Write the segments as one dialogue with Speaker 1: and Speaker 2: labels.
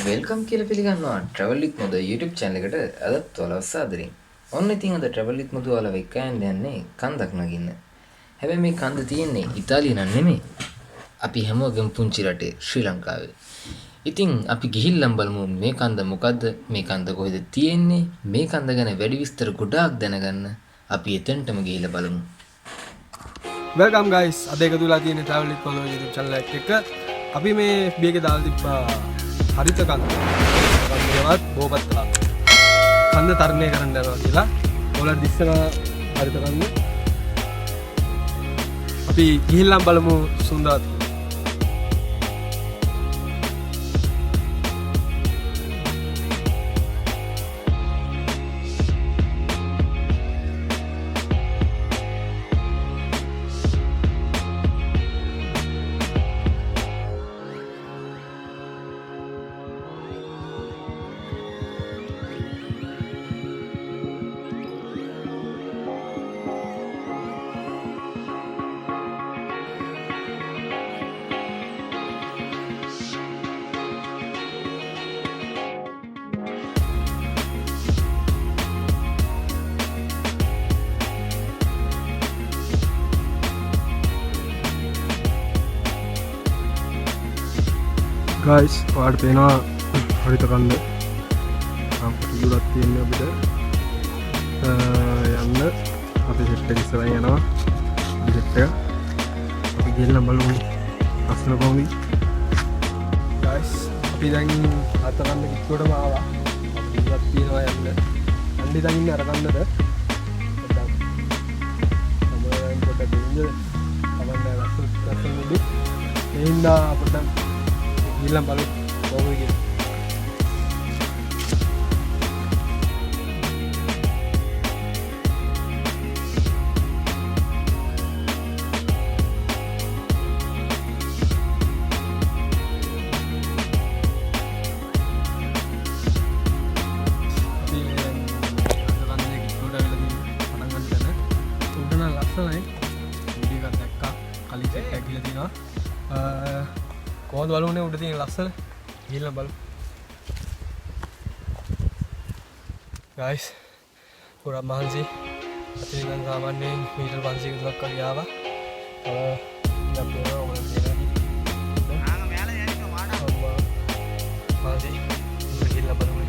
Speaker 1: Welcome කියලා පිළිගන්නවා travel with Maduwa YouTube channel එකට අදත් ඔයාලව සාදරයෙන්. ඔන්න ඉතින් අද travel with Maduwa ඔයාලව එක්ක යන්නේ කන්දක් නගින්න. හැබැයි මේ කන්ද තියෙන්නේ ඉතාලිය නම් නෙමෙයි. අපි හැමෝගෙම පුංචි රටේ ශ්‍රී ලංකාවේ. ඉතින් අපි ගිහිල්ලා බලමු මේ කන්ද මොකද්ද? මේ කන්ද කොහෙද තියෙන්නේ? මේ කන්ද ගැන වැඩි විස්තර ගොඩාක් දැනගන්න අපි එතනටම ගිහිල්ලා බලමු.
Speaker 2: Welcome guys. අද එකතු වෙලා තියෙන travel with Maduwa YouTube channel එක. අපි මේ FB එකේ දාලා තිබ්බා හරිත කන්ද. කන්දේවත් බෝපත්ලා. කන්ද තරණය කරන්න යනවා කියලා. ඔයාලා දිස්සනවා හරිත කන්ද. අපි ගිහිල්ලා බලමු සුන්දරත්. Guys, ඔයාලට පේනවා හරිත කන්ද අපිට දුරක් තියෙන්නේ අපිට යන්න අපේ සෙට් එක ඉස්සරහින් යනවා සෙට් එක අපි ගිහින් බලමු අසල කොහොමද guys අපි දැන් හරිත කන්ද කිට්ටුවටම ආවා අපි දුරක් තියෙනවා යන්න අන්දි දැන් ඉන්නේ අර කන්දට තමයි පොඩක් දෙන්න අවන්න රසුත් මුඩි එන්න අපිට ගිහින් බලමු කොහොමද කියලා කොහොමද බලමුනේ උඩ තියෙන ලස්සන ගිහින් බලමු guys පුරා මහන්සි අතේ නම් සාමාන්‍යයෙන් මීටර් 500 ක දුරක් වගේ ආවා ඉතින් අපි ඔයගොල්ලෝ දෙනවා ආ මෙයාලා යන්නේ මාඩා මහන්සි ගිහින් බලමු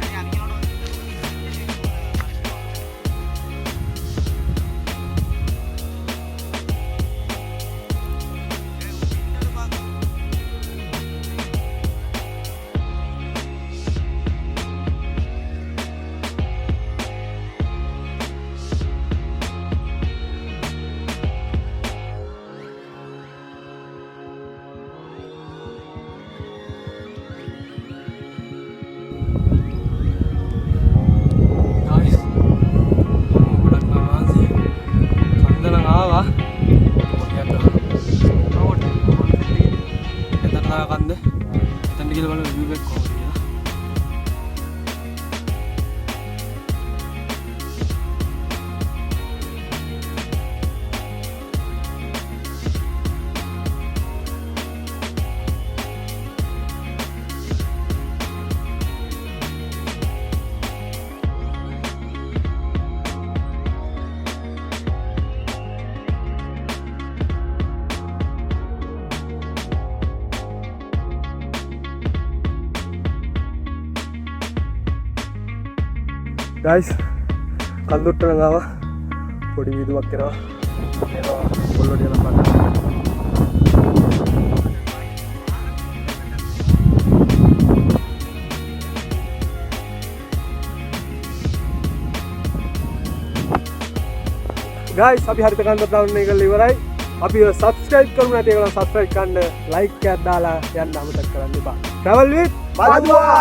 Speaker 2: guys කන්දුට්ට නම් ආවා පොඩි වීදුවක් කරනවා එනවා පොල්ලොට යන පාට guys අපි හරිත කන්ද ඩවුන් එක කරලා ඉවරයි අපි subscribe කරමු නැති ඒගොල්ලෝ subscribe කරන්න like එකක් දාලා යන්න අමතක කරන්න එපා travel with Maduwa